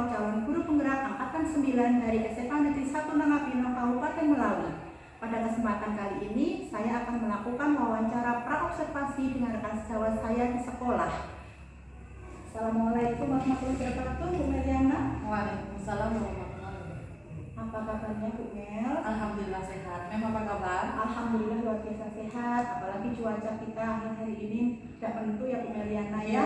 calon guru penggerak angkatan 9 dari SMA Negeri 1 Nangapino, Kabupaten Melawi. Pada kesempatan kali ini, saya akan melakukan wawancara praobservasi dengan rekan sejawat saya di sekolah. Assalamualaikum warahmatullahi wabarakatuh, Bu Meliana. Waalaikumsalam warahmatullahi wabarakatuh. Apa kabarnya, Bu Mel? Alhamdulillah sehat. Mem apa kabar? Alhamdulillah luar biasa sehat. Apalagi cuaca kita hari ini tidak menentu ya, Bu Meliana ya.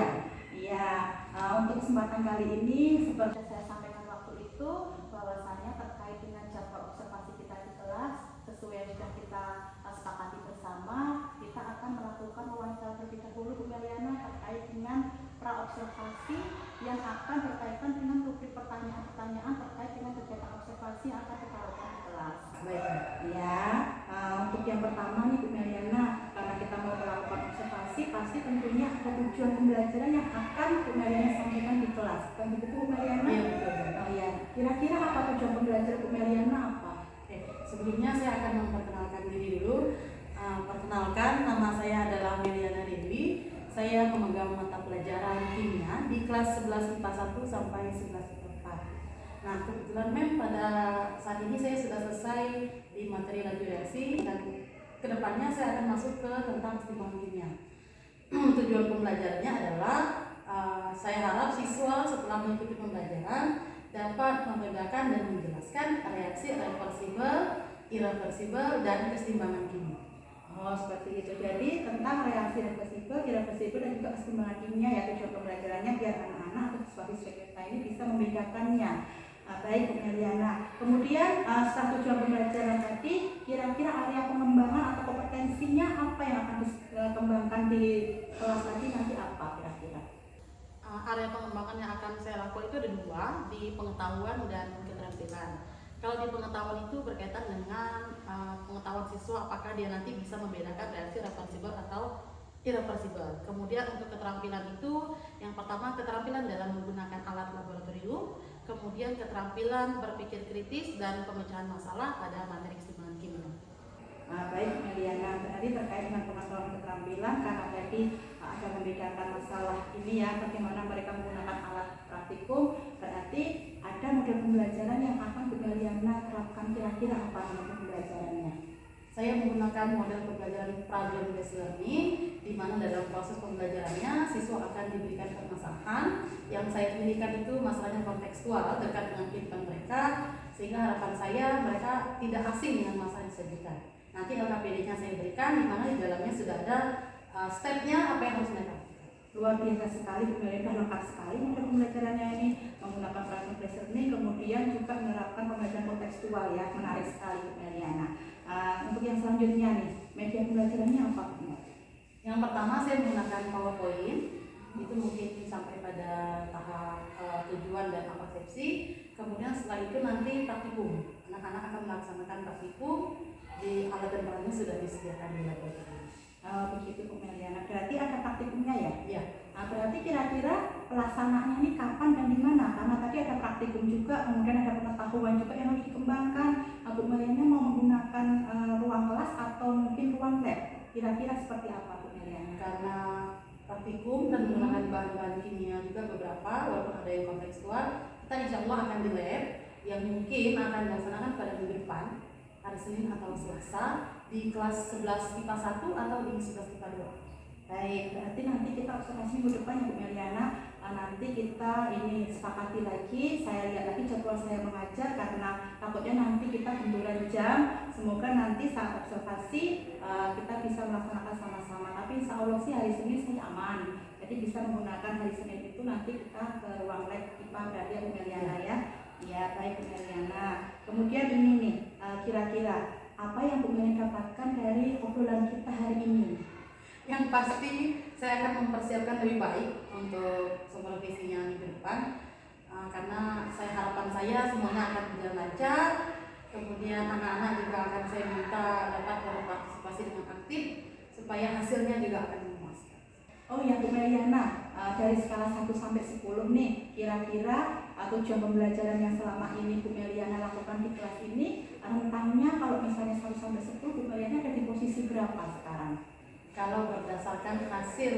Iya. Untuk kesempatan kali ini, seperti saya sampaikan waktu itu, bahwasannya terkait dengan jadwal observasi kita di kelas, sesuai yang sudah kita sepakati bersama, kita akan melakukan wawancara terlebih dahulu, Bu Meliana, terkait dengan praobservasi yang akan berkaitan dengan rubrik pertanyaan-pertanyaan terkait dengan kegiatan observasi yang akan kita lakukan di kelas. Baik. Ya, untuk yang pertama nih Bu Meliana, karena kita mau melakukan observasi, pasti tentunya ada tujuan pembelajaran yang akan Bu Meliana sampaikan di kelas. Kan begitu Bu Meliana? Iya, betul. Oh ya, kira-kira apa tujuan pembelajaran Bu Meliana apa? Sebelumnya saya akan memperkenalkan diri dulu. Perkenalkan, nama saya adalah Meliana Dewi. Saya memegang mata pelajaran kimia di kelas 11 IPA 1 sampai 11 IPA 4. Nah, kebetulan pada saat ini saya sudah selesai di materi radio reaksi dan kedepannya saya akan masuk ke tentang keseimbangan kimia. Tujuan pembelajarannya adalah saya harap siswa setelah mengikuti pembelajaran dapat membedakan dan menjelaskan reaksi reversibel, irreversibel, dan keseimbangan kimia. Oh, seperti itu. Jadi tentang reaksi reversibel, irreversibel, dan juga keseimbangan kimia ya tujuan pembelajarannya biar anak-anak atau siswa-siswi kita ini bisa membedakannya. Baik Bu Meliana. Kemudian setelah tujuan pembelajaran tadi, kira-kira area pengembangan atau kompetensinya apa yang akan dikembangkan di kelas tadi nanti apa kira-kira? Area pengembangan yang akan saya lakukan itu ada dua, di pengetahuan dan keterampilan. Kalau di pengetahuan itu berkaitan dengan pengetahuan siswa apakah dia nanti bisa membedakan reaksi reversibel atau irreversibel. Kemudian untuk keterampilan itu yang pertama keterampilan dalam menggunakan alat laboratorium, kemudian keterampilan berpikir kritis dan pemecahan masalah pada materi keseimbangan kimia. Baik Meliana, berarti terkait dengan pengetahuan keterampilan karena tadi ada membedakan masalah ini ya, bagaimana mereka menggunakan alat praktikum, berarti ada model pembelajaran yang akan Bu Meliana terapkan. Kira-kira apa model pembelajarannya? Saya menggunakan model pembelajaran problem based learning, di mana dalam proses pembelajarannya siswa akan diberikan permasalahan yang saya pilihkan itu masalahnya kontekstual dekat dengan kehidupan mereka, sehingga harapan saya mereka tidak asing dengan masalah yang disajikan. Nanti LKPD-nya saya berikan, di mana di dalamnya sudah ada step-nya apa yang harus mereka lakukan. Luar biasa sekali Bu Meliana, lengkap sekali model pembelajarannya ini, menggunakan problem based learning, kemudian juga menerapkan pembelajaran kontekstual ya, menarik sekali Bu Meliana. Untuk yang selanjutnya nih, media pembelajarannya apa Bu? Yang pertama saya menggunakan PowerPoint, itu mungkin sampai pada tahap tujuan dan persepsi. Kemudian setelah itu nanti praktikum, anak-anak akan melaksanakan praktikum di alat dan bahannya sudah disediakan di laboratorium. Begitu Bu Meliana, berarti ada praktikumnya ya? Iya. Berarti kira-kira pelaksanaannya ini kapan dan di mana? Karena tadi ada praktikum juga, kemudian ada pengetahuan juga yang harus dikembangkan. Bu Meliana mau menggunakan ruang kelas atau mungkin ruang lab? Kira-kira seperti apa Bu Meliana? Karena praktikum dan menggunakan bahan-bahan kimia juga beberapa, walaupun ada yang kontekstual, kita insya Allah akan di lab yang mungkin akan dilaksanakan pada minggu depan, hari Senin atau Selasa, di kelas 11 IPA 1 atau di 11 IPA 2. Baik, berarti nanti kita observasi minggu depan ya Bu Meliana. Nanti kita ini sepakati lagi, saya lihat lagi jadwal saya mengajar karena takutnya nanti kita benturan jam. Semoga nanti saat observasi kita bisa melaksanakan sama-sama. Tapi insya Allah sih hari Senin saya aman. Jadi bisa menggunakan hari Senin itu nanti kita ke ruang lab IPA berarti ya Bu Meliana ya. Ya baik Bu Meliana. Kemudian ini nih, kira-kira apa yang Bu Meliana dapatkan dari obrolan kita hari ini? Yang pasti saya akan mempersiapkan lebih baik untuk supervisinya minggu depan, karena harapan saya semuanya akan berjalan lancar. Kemudian anak-anak juga akan saya minta dapat berpartisipasi dengan aktif supaya hasilnya juga akan memuaskan. Oh ya Bu Meliana, dari skala 1 sampai 10 nih, kira-kira tujuan pembelajaran yang selama ini Bu Meliana lakukan di kelas ini, rentangnya kalau misalnya 1 sampai 10, Bu Meliana ada di posisi berapa sekarang? Kalau berdasarkan hasil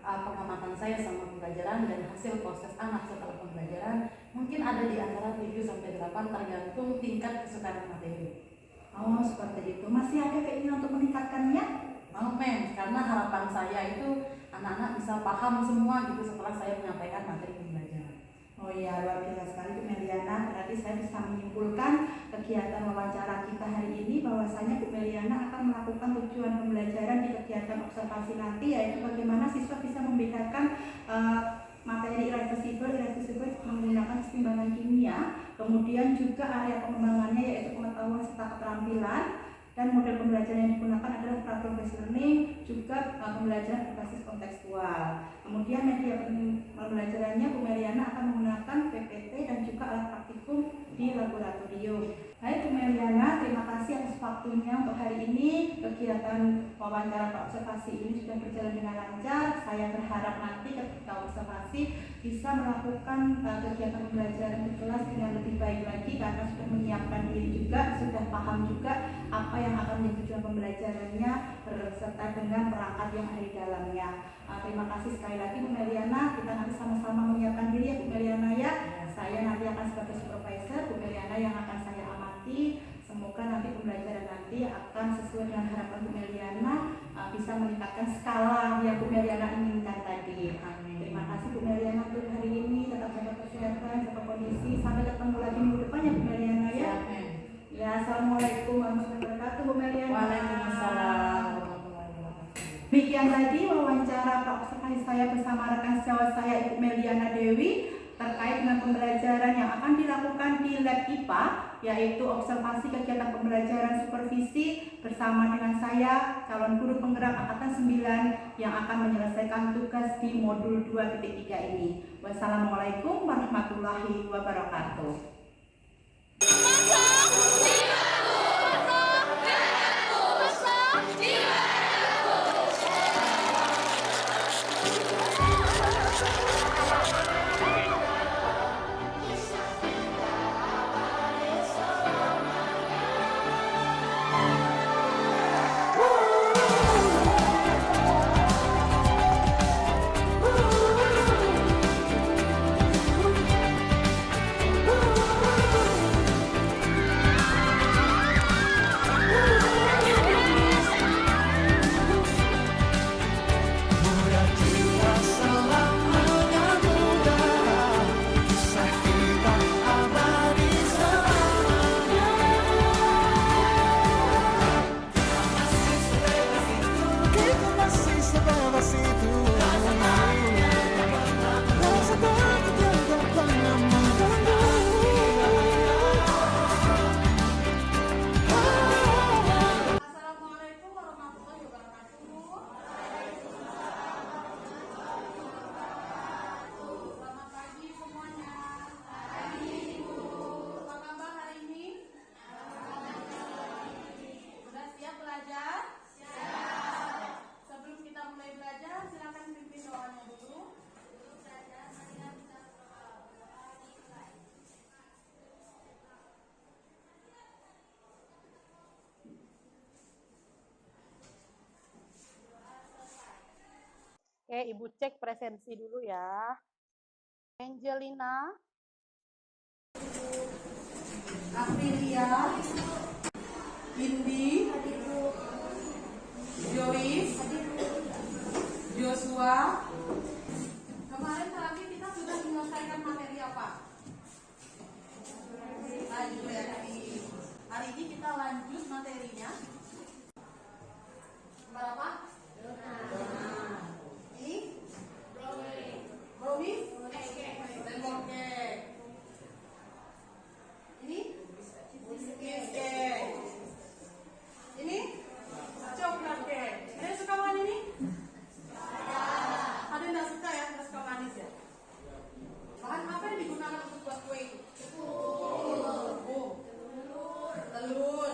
pengamatan saya sama pembelajaran dan hasil proses anak setelah pembelajaran mungkin ada di antara 7-8 tergantung tingkat kesukaan materi. Oh, seperti itu. Masih ada keinginan untuk meningkatkannya? Mau karena harapan saya itu anak-anak bisa paham semua gitu setelah saya menyampaikan materi pembelajaran. Oh iya, luar biasa sekali Bu Meliana. Berarti saya bisa menyimpulkan kegiatan wawancara kita hari ini bahwasanya Bu Meliana akan melakukan tujuan pembelajaran di kegiatan observasi nanti, yaitu bagaimana siswa bisa membedakan materi irreversibel menggunakan keseimbangan kimia, kemudian juga area pengembangannya yaitu pengetahuan serta keterampilan, dan model pembelajaran yang digunakan adalah platform based learning, juga pembelajaran berbasis kontekstual. Kemudian media pembelajarannya Bu Meliana akan menggunakan PPT dan juga alat praktikum di laboratorium. Baik Bu Meliana, terima kasih atas waktunya untuk hari ini. Kegiatan wawancara observasi ini sudah berjalan dengan lancar. Saya berharap nanti ketika observasi bisa melakukan kegiatan pembelajaran di kelas dengan lebih baik lagi karena sudah menyiapkan diri juga, sudah paham juga apa yang akan menjadi tujuan pembelajarannya berserta dengan perangkat yang ada di dalamnya. Terima kasih sekali lagi Bu Meliana. Kita nanti sama-sama menyiapkan diri ya Bu Meliana ya. Saya nanti akan sebagai supervisor, Bu Meliana yang akan saya amati. Semoga nanti pembelajaran nanti akan sesuai dengan harapan Bu Meliana, bisa meningkatkan skala yang Bu Meliana inginkan tadi. Amin. Terima kasih Bu Meliana untuk hari ini. Tetap jaga kesehatan, jaga kondisi. Sampai ketemu lagi minggu depan ya Bu Meliana ya. Ya, assalamualaikum warahmatullahi wabarakatuh Bu Meliana. Waalaikumsalam. Demikian tadi wawancara observasi saya bersama rekan sejawat saya Ibu Meliana Dewi terkait dengan pembelajaran yang akan dilakukan di lab IPA, yaitu observasi kegiatan pembelajaran supervisi bersama dengan saya, calon guru penggerak angkatan 9 yang akan menyelesaikan tugas di modul 2.3 ini. Wassalamualaikum warahmatullahi wabarakatuh. Oke, Ibu cek presensi dulu ya. Angelina, Aprilia, Indi, Joyce, Joshua. Kemarin terakhir kita sudah menyelesaikan materi apa? Lanjut ya, hari ini kita lanjut materinya. Berapa? Brownies? Oke. Ini? Cheesecake. Ini? Coklat cake. Ada yang suka makan ini? Ada yang tidak suka ya? Tidak suka manis ya? Bahan apa yang digunakan untuk buat kue itu? Telur.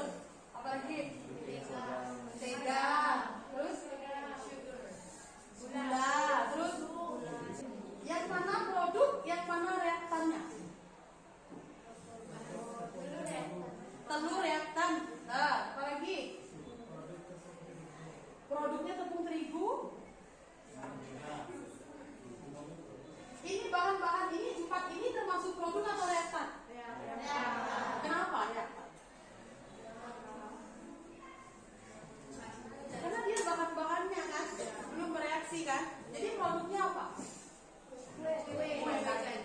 Apa lagi? Mentega. Terus? kan? Jadi produknya apa? Kue kacang.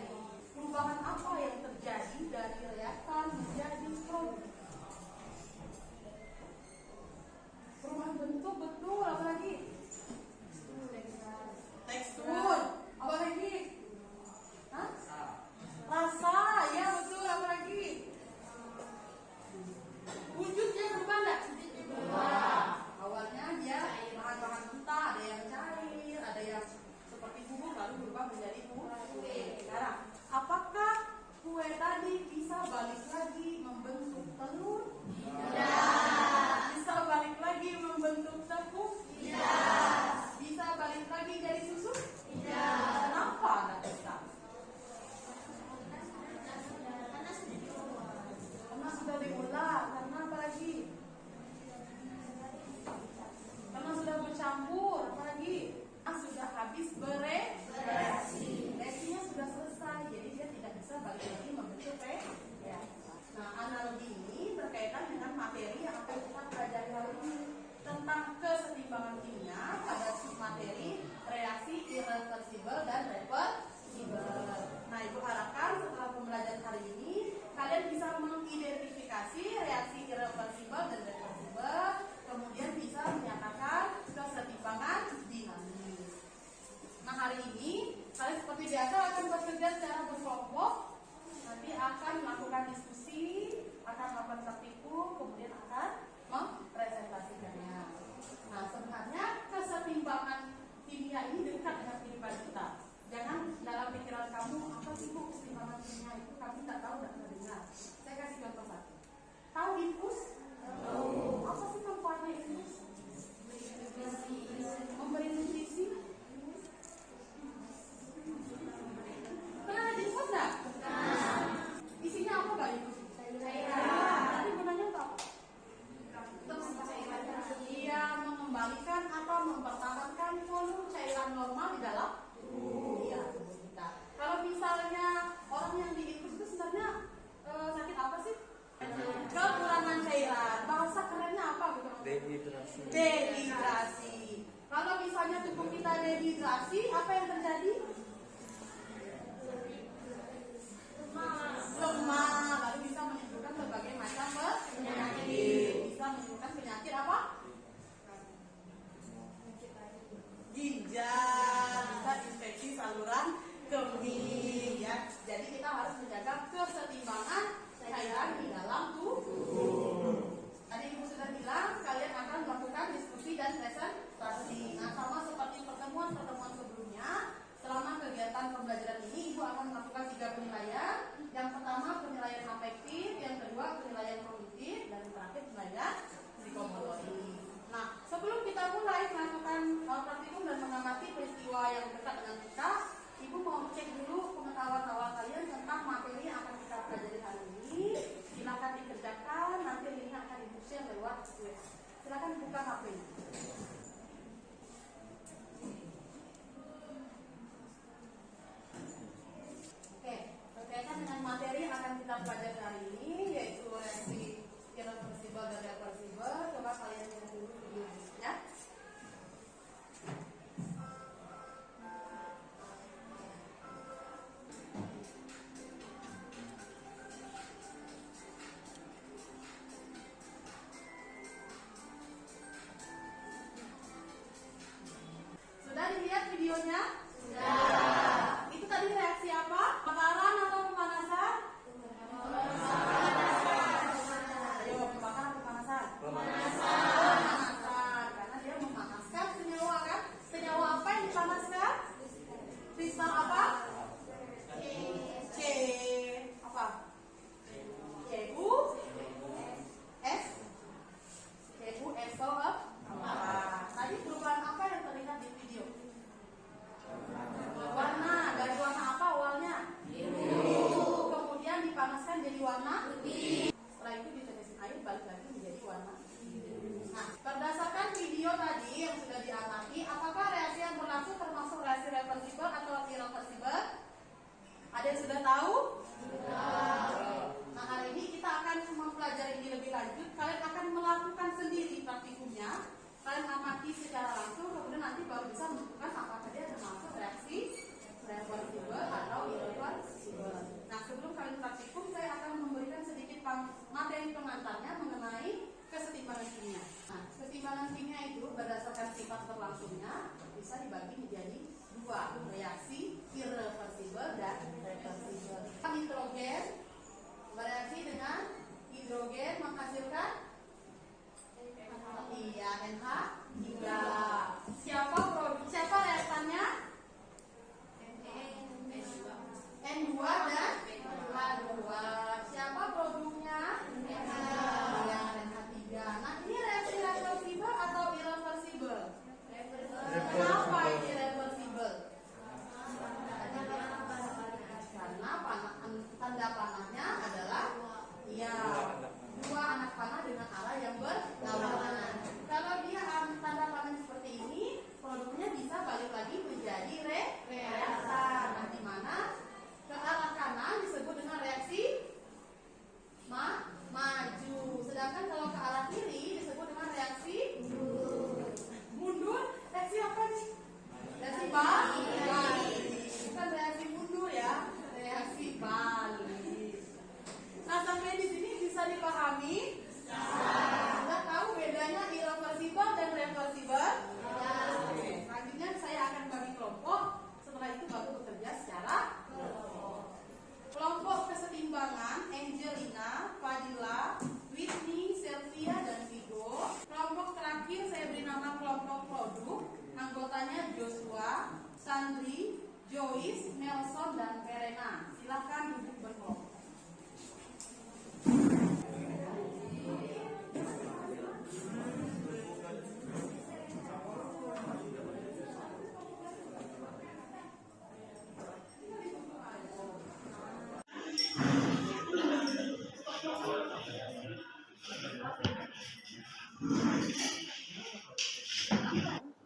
Perubahan apa yang terjadi dari reaktan menjadi produk? Perubahan bentuk, betul. Apa lagi? Tekstur. Apa lagi? Hah? Rasa, ya betul. Apa lagi? Wujudnya berubah nggak? Awalnya dia bahan-bahan mentah, ada yang cair, ada yang seperti bubuk lalu berubah menjadi kue. Sekarang, apakah kue tadi bisa balik lagi membentuk telur? Tidak. Bisa balik lagi membentuk tepung? Tidak. Bisa balik lagi jadi susu? Tidak. Kenapa tidak bisa? Karena sudah diolah. Karena apa lagi? Karena sudah bercampur. Apa lagi? Karena sudah habis bereaksi. Reaksinya sudah selesai. Jadi dia tidak bisa balik lagi membentuk reaksi. Nah, analogi ini berkaitan dengan materi yang akan kita pelajari hari ini tentang kesetimbangan kimia pada materi reaksi irreversibel dan reversibel. Nah, Ibu harapkan setelah pembelajaran hari ini kalian bisa mengidentifikasi reaksi irreversibel dan reversibel, kemudian bisa menyatakan kesetimbangan dinamis. Nah, hari ini kalian seperti biasa akan bekerja secara berkelompok. Nanti akan melakukan diskusi, akan melakukan tertipu, kemudian akan mempresentasikannya. Nah, sebenarnya kesetimbangan kimia ini dekat dengan kehidupan kita. Jangan dalam pikiran kamu, apa sih Bu kesetimbangan kimia itu? Kami tidak tahu, tidak pernah dengar. Saya kasih contoh satu. Tahu infus? Tahu. Apa sih manfaatnya infus? Memberi nutrisi. Pernah ada infus nggak? Isinya apa Mbak Infus? Cairan. Tapi gunanya untuk apa? Iya, mengembalikan atau mempertahankan volume cairan normal di dalam tubuh. Iya, tubuh kita. Kalau misalnya orang yang diinfus itu sebenarnya sakit apa sih? Kekurangan cairan. Bahasa kerennya apa gitu? Dehidrasi. Dehidrasi. Kalau misalnya tubuh kita dehidrasi, apa yang terjadi? Lemah, lalu bisa menimbulkan berbagai macam penyakit. Bisa menimbulkan penyakit apa? Ginjal, bisa infeksi saluran kemih, ya. Jadi kita harus menjaga kesetimbangan cairan di dalam tubuh. Tadi Ibu sudah bilang kalian akan melakukan diskusi dan presentasi. Nah, sama seperti pertemuan-pertemuan sebelumnya, selama kegiatan pembelajaran ini Ibu akan melakukan 3 penilaian. Yang pertama penilaian afektif, yang kedua penilaian kognitif, dan yang terakhir penilaian psikomotorik. Nah, sebelum kita mulai melakukan praktikum dan mengamati peristiwa yang dekat dengan kita, Ibu mau cek dulu pengetahuan awal kalian tentang materi yang akan kita pelajari hari ini. Silakan dikerjakan, nanti linknya akan di-share lewat web. Silakan buka HP. Oke, berkaitan dengan materi yang akan kita pelajari hari ini, yaitu reaksi irreversibel dan reversibel. Coba kalian lihat dulu videonya. Sudah dilihat videonya? Sudah. Itu tadi reaksi apa? Pembakaran atau pemanasan? Ayo, pembakaran atau pemanasan? Pemanasan. Karena dia memanaskan senyawa kan? Senyawa apa yang dipanaskan? Kristal apa? C. Apa? Cu. S. Cu SO. Tadi perubahan apa yang terlihat di video? dua, reaksi irreversibel dan reversibel. Nitrogen bereaksi dengan hidrogen menghasilkan NH3. Siapa reaktannya? N2 dan H2. Siapa produknya? NH3. Nah, ini reaksi reversibel atau irreversibel? Kenapa ini reversibel? Karena tanda panahnya adalah dua anak panah dengan arah yang berlawanan. Kalau dia tanda panah seperti ini, produknya bisa balik lagi menjadi reaktan. Nah, di mana ke arah kanan disebut dengan reaksi maju, sedangkan kalau ke arah kiri disebut dengan reaksi mundur. Reaksi apa nih? Reaksi balik. Bukan reaksi mundur ya, reaksi balik. Nah, sampai di sini bisa dipahami? Sudah tahu bedanya irreversibel dan reversibel? Oke. Selanjutnya saya akan bagi kelompok. Setelah itu baru bekerja secara kelompok. Kelompok kesetimbangan Angelina, Fadila, Whitney, Sylvia, dan Vigo. Kelompok terakhir saya beri nama kelompok produk. Anggotanya Joshua, Sandri, Joyce, Nelson, dan Verena. Silakan duduk berkelompok.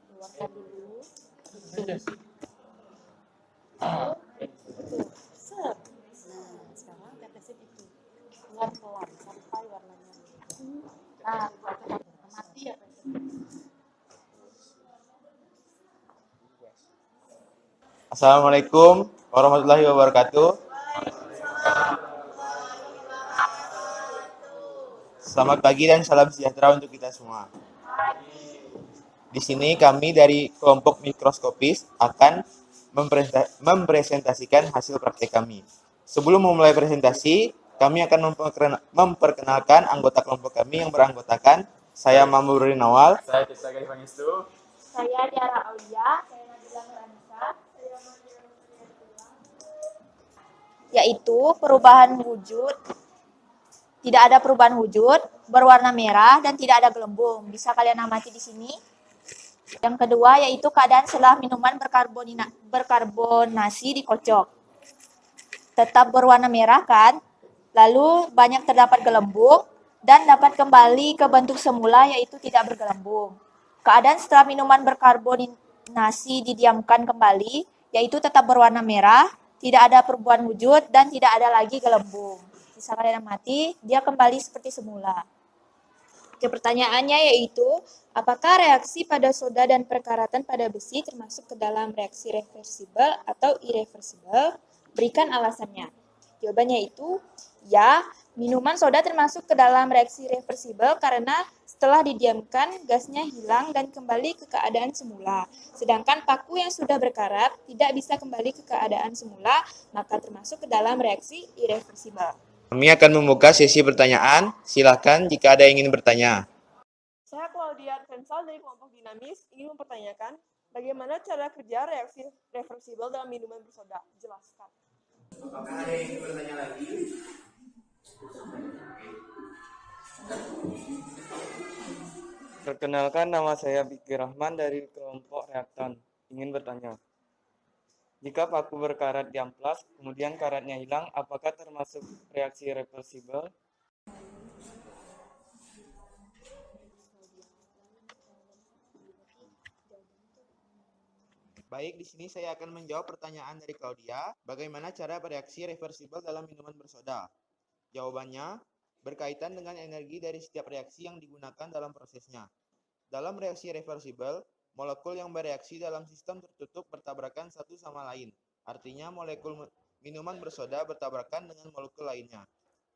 Keluarkan dulu. Set. Nah, sekarang tetesin itu. Pelan-pelan sampai warnanya. Nah, mati ya. Assalamualaikum warahmatullahi wabarakatuh. Selamat pagi dan salam sejahtera untuk kita semua. Di sini kami dari kelompok mikroskopis akan mempresentasikan hasil praktek kami. Sebelum memulai presentasi, kami akan memperkenalkan anggota kelompok kami yang beranggotakan saya Mamuri Nawal, Saya Tirta Gaih Pangestu. Saya Diara Aulia. Saya Nabila Nurhanisa. Yaitu perubahan wujud. Tidak ada perubahan wujud, berwarna merah dan tidak ada gelembung. Bisa kalian amati di sini. Yang kedua yaitu keadaan setelah minuman berkarbonasi dikocok. Tetap berwarna merah kan? Lalu banyak terdapat gelembung dan dapat kembali ke bentuk semula yaitu tidak bergelembung. Keadaan setelah minuman berkarbonasi didiamkan kembali yaitu tetap berwarna merah, tidak ada perubahan wujud dan tidak ada lagi gelembung. Bisa kalian amati, dia kembali seperti semula. Oke, pertanyaannya yaitu, apakah reaksi pada soda dan perkaratan pada besi termasuk ke dalam reaksi reversibel atau irreversibel? Berikan alasannya. Jawabannya itu, ya, minuman soda termasuk ke dalam reaksi reversibel karena setelah didiamkan, gasnya hilang dan kembali ke keadaan semula. Sedangkan paku yang sudah berkarat tidak bisa kembali ke keadaan semula, maka termasuk ke dalam reaksi irreversibel. Kami akan membuka sesi pertanyaan. Silakan jika ada yang ingin bertanya. Saya Claudia Advensal dari kelompok dinamis ingin mempertanyakan bagaimana cara kerja reaksi reversibel dalam minuman bersoda. Jelaskan. Apakah ada yang ingin bertanya lagi? Perkenalkan, nama saya Biki Rahman dari kelompok reaktan. Ingin bertanya, jika paku berkarat diamplas, kemudian karatnya hilang, apakah termasuk reaksi reversibel? Baik, di sini saya akan menjawab pertanyaan dari Claudia. Bagaimana cara bereaksi reversibel dalam minuman bersoda? Jawabannya, berkaitan dengan energi dari setiap reaksi yang digunakan dalam prosesnya. Dalam reaksi reversibel, molekul yang bereaksi dalam sistem tertutup bertabrakan satu sama lain. Artinya molekul minuman bersoda bertabrakan dengan molekul lainnya.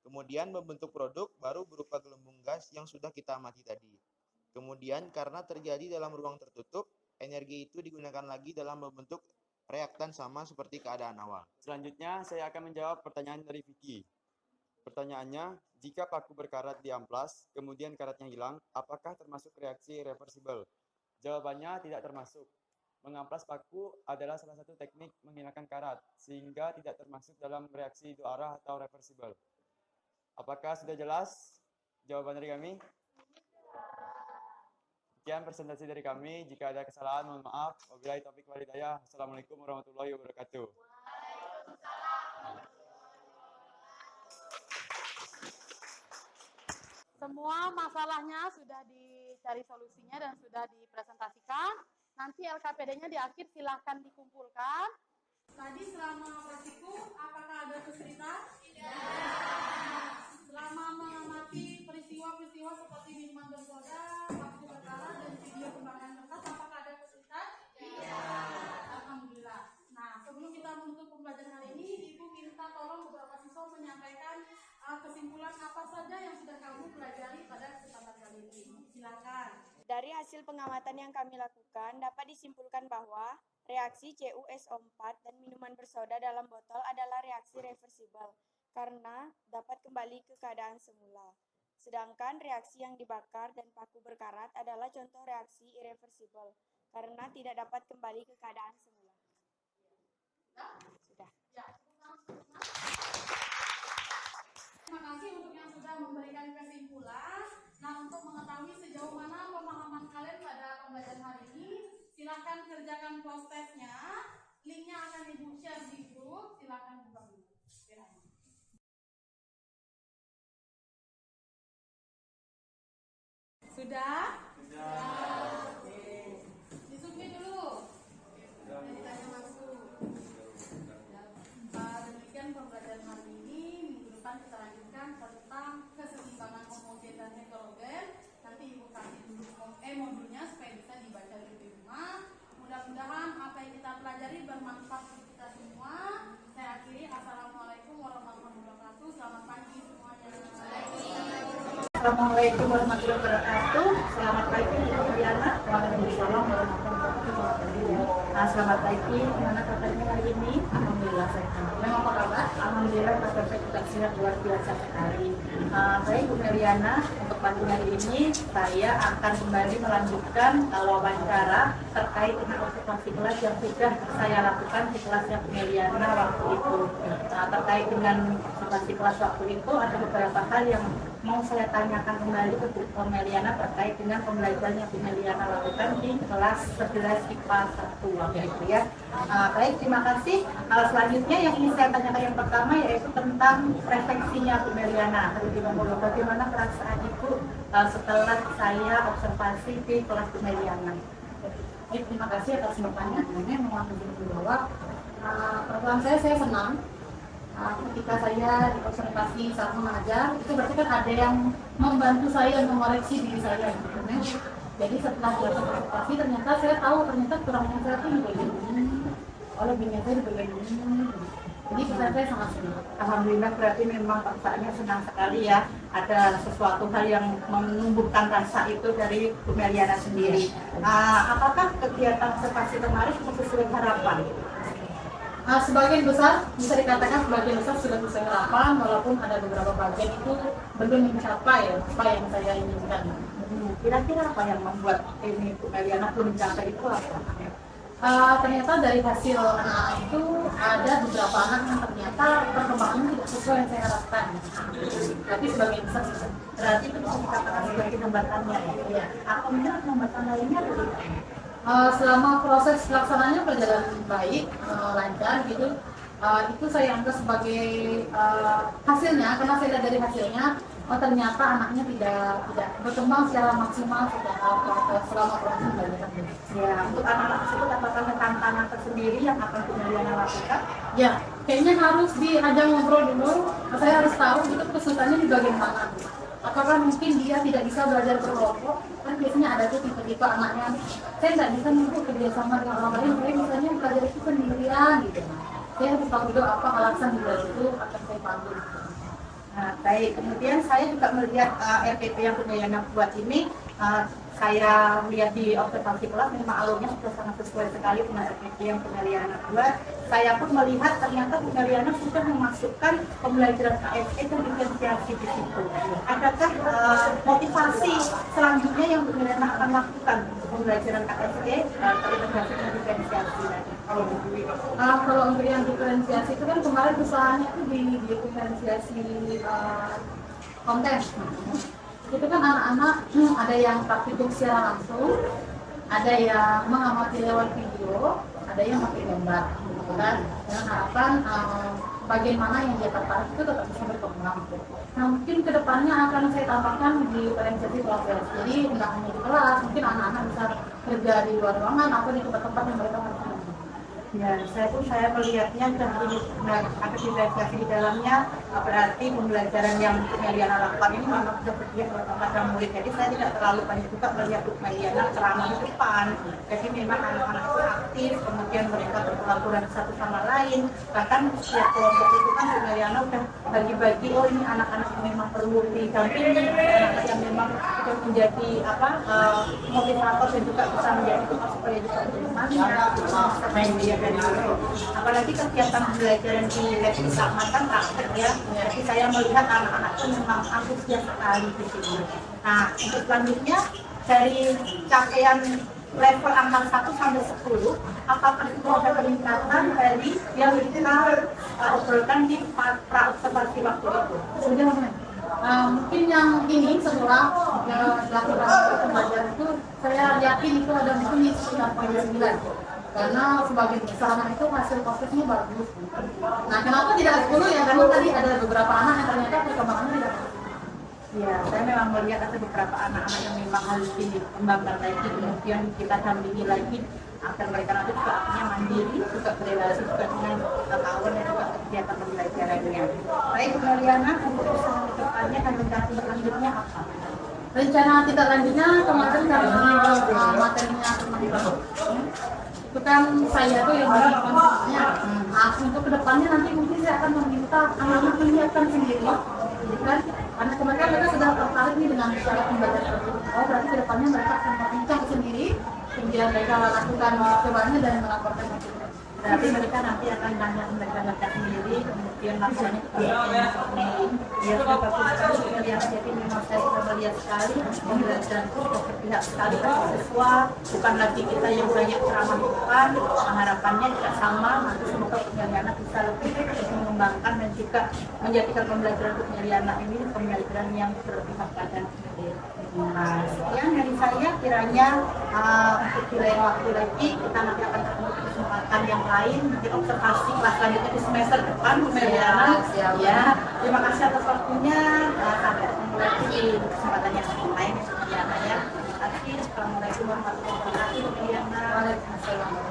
Kemudian membentuk produk baru berupa gelembung gas yang sudah kita amati tadi. Kemudian karena terjadi dalam ruang tertutup, energi itu digunakan lagi dalam membentuk reaktan sama seperti keadaan awal. Selanjutnya, saya akan menjawab pertanyaan dari Vicky. Pertanyaannya, jika paku berkarat di amplas, kemudian karatnya hilang, apakah termasuk reaksi reversibel? Jawabannya tidak termasuk. Mengamplas paku adalah salah satu teknik menghilangkan karat, sehingga tidak termasuk dalam reaksi dua arah atau reversibel. Apakah sudah jelas jawaban dari kami? Sekian presentasi dari kami. Jika ada kesalahan, mohon maaf. Wabillahi taufiq wal hidayah. Assalamualaikum warahmatullahi wabarakatuh. Semua masalahnya sudah dicari solusinya dan sudah dipresentasikan. Nanti LKPD-nya di akhir silahkan dikumpulkan. Tadi selama praktikum, apakah ada kesulitan? Tidak. Selama mengamati peristiwa-peristiwa seperti minuman bersoda, waktu berkarat, dan video pembakaran kertas, apakah ada kesulitan? Tidak. Alhamdulillah. Nah, sebelum kita menutup pembelajaran hari ini, Ibu minta tolong beberapa siswa menyampaikan kesimpulan apa saja yang sudah kamu pelajari pada kesempatan kali ini. Silakan. Dari hasil pengamatan yang kami lakukan, dapat disimpulkan bahwa reaksi CuSO4 dan minuman bersoda dalam botol adalah reaksi reversibel karena dapat kembali ke keadaan semula. Sedangkan reaksi yang dibakar dan paku berkarat adalah contoh reaksi irreversibel karena tidak dapat kembali ke keadaan semula. Sudah. Ya. Terima kasih untuk yang sudah memberikan kesimpulan. Nah, untuk mengetahui sejauh mana pemahaman kalian pada pembelajaran hari ini, silakan kerjakan post testnya. Linknya akan Ibu share di grup. Silakan buka dulu. Sudah? Sudah. Oke. Disubmit dulu. Ditanya masuk. Demikian pembelajaran hari ini. Minggu depan kita lanjutkan tentang keseimbangan homogen dan heterogen. Nanti Ibu kasih dulu modulnya supaya bisa dibaca di rumah. Mudah-mudahan apa yang kita pelajari bermanfaat untuk kita semua. Saya akhiri. Assalamualaikum warahmatullahi wabarakatuh. Selamat pagi semuanya. Assalamualaikum warahmatullahi wabarakatuh. Selamat pagi Ibu Diana. Waalaikumsalam warahmatullahi wabarakatuh. Selamat pagi. Gimana kabarnya hari ini? Alhamdulillah sehat. Memang apa kabar? Alhamdulillah kabar saya juga sehat luar biasa sekali. Saya Ibu Meliana. Untuk pagi hari ini saya akan kembali melanjutkan wawancara terkait dengan observasi kelas yang sudah saya lakukan di kelasnya Bu Meliana waktu itu. Terkait dengan observasi kelas waktu itu ada beberapa hal yang mau saya tanyakan kembali ke Bu Meliana terkait dengan pembelajaran yang Bu Meliana lakukan di kelas 11 IPA 1 waktu itu ya. Baik, terima kasih. Selanjutnya yang ingin saya tanyakan yang pertama yaitu tentang refleksinya Bu Meliana. Bagaimana perasaan Ibu setelah saya observasi di kelas Bu Meliana? Baik, terima kasih atas pertanyaannya. Mohon izin menjawab. Perasaan saya senang. Ketika saya diobservasi saat mengajar, itu berarti kan ada yang membantu saya untuk mengoreksi diri saya gitu. Jadi setelah dilakukan observasi ternyata saya tahu ternyata kurangnya saya itu di bagian ini, oleh bagian saya di bagian ini. Jadi perasaan saya sangat senang. Alhamdulillah, berarti memang perasaannya senang sekali ya. Ada sesuatu hal yang menumbuhkan rasa itu dari Bu Meliana sendiri. Apakah kegiatan observasi kemarin sesuai harapan? Sebagian besar, bisa dikatakan sebagian besar sudah sesuai harapan, walaupun ada beberapa bagian itu belum mencapai apa yang saya inginkan. Kira-kira apa yang membuat ini Bu Meliana belum mencapai itu apa? Ternyata dari hasil anak itu ada beberapa anak yang ternyata perkembangannya tidak sesuai yang saya harapkan. Tapi sebagian besar bisa. Berarti itu bisa dikatakan sebagai hambatannya ya. Atau mungkin hambatan lainnya dari selama proses pelaksananya berjalan baik, lancar gitu. Itu saya anggap sebagai hasilnya, karena saya lihat dari hasilnya, ternyata anaknya tidak berkembang secara maksimal selama proses pembelajaran. Ya, untuk anak-anak tersebut apakah ada tantangan tersendiri yang akan Bu Meliana lakukan? Ya, kayaknya harus diajak ngobrol dulu. Saya harus tahu itu kesulitannya di bagian mana. Apakah mungkin dia tidak bisa belajar berkelompok? Kan biasanya ada tuh tipe-tipe anaknya, saya tidak bisa nih kerjasama dengan orang lain, saya misalnya belajar itu sendirian gitu. Saya harus tahu dulu apa alasan di belajar itu akan saya pandu. Baik, kemudian saya juga melihat RPP yang Bu Meliana buat ini, saya lihat di observasi kelas memang alurnya sudah sangat sesuai sekali dengan SPP yang Pemeliana 2. Saya pun melihat ternyata Pemeliana sudah memasukkan pembelajaran KSE dan diferensiasi di situ. Adakah motivasi selanjutnya yang Pemeliana akan lakukan untuk pembelajaran KSE terintegrasi dan diferensiasi? Kalau untuk yang diferensiasi itu kan kemarin usahanya itu di diferensiasi konten. Itu kan anak-anak ada yang praktikum secara langsung, ada yang mengamati lewat video, ada yang pakai gambar, gitu kan? Dengan harapan bagian mana yang dia tertarik itu tetap bisa berkembang. Nah, mungkin kedepannya akan saya tambahkan di diferensiasi proses. Jadi tidak hanya di kelas, mungkin anak-anak bisa kerja di luar ruangan atau di tempat-tempat yang mereka harus. Ya, saya melihatnya dari ada diferensiasi di dalamnya, berarti pembelajaran yang Meliana lakukan ini memang sudah berpihak kepada murid. Jadi saya tidak terlalu banyak juga melihat Meliana ceramah di depan. Jadi memang anak-anak itu aktif, kemudian mereka berkolaborasi satu sama lain. Bahkan setiap kelompok itu kan Meliana udah bagi-bagi, oh ini anak-anak yang memang perlu didampingi, anak-anak yang memang sudah menjadi motivator dan juga bisa menjadi tempat supaya juga bersemangat. Apalagi kegiatan pembelajaran di lab keselamatan praktek ya, jadi saya melihat anak-anak itu memang antusias sekali di sini. Nah, untuk selanjutnya dari capaian level angka 1 sampai 10, apakah itu ada peningkatan dari yang kita obrolkan di pra-observasi waktu itu? Sudah, mungkin yang ini setelah dilakukan pembelajaran itu saya yakin itu ada mungkin di sekitar 9. Karena sebagian besar anak itu hasil prosesnya bagus. Nah, kenapa tidak 10 ya? Karena tadi ada beberapa anak yang ternyata perkembangannya tidak bagus. Ya, saya memang melihat ada beberapa anak-anak yang memang harus dikembangkan lagi, kemudian kita dampingi lagi agar mereka nanti juga artinya mandiri, juga berrelasi juga dengan kawan dan juga kegiatan pembelajarannya. Baik, Bu Meliana, untuk usaha ke depannya dan rencana selanjutnya apa? Rencana tidak lanjutnya kemarin karena materinya itu kan saya tuh yang berikan semuanya. Nah, untuk kedepannya nanti mungkin saya akan meminta anak-anak menyiapkan sendiri, gitu kan? Karena kemarin mereka sudah tertarik nih dengan cara pembelajaran tersebut. Oh, berarti kedepannya mereka akan menyiapkan sendiri, kemudian mereka lakukan percobanya dan melaporkan hasilnya. Berarti mereka nanti akan banyak belajar sendiri, kemudian lakukannya sendiri. Ya, sudah bagus sekali melihat. Jadi memang saya sudah melihat sekali pembelajaran itu sudah berpihak sekali pada siswa, bukan lagi kita yang banyak ceramah di depan. Harapannya juga sama, nanti semoga Meliana bisa lebih mengembangkan dan juga menjadikan pembelajaran Meliana ini pembelajaran yang berpihak pada murid. Nah, sekian dari saya, kiranya untuk di lain waktu lagi kita nanti akan ketemu di kesempatan yang lain, mungkin observasi kelas selanjutnya di semester depan Bu Meliana. Ya, terima kasih atas waktunya. Sampai ketemu lagi di kesempatan yang lain Bu Meliana ya. Terima kasih. Assalamualaikum warahmatullahi wabarakatuh Bu Meliana. Waalaikumsalam.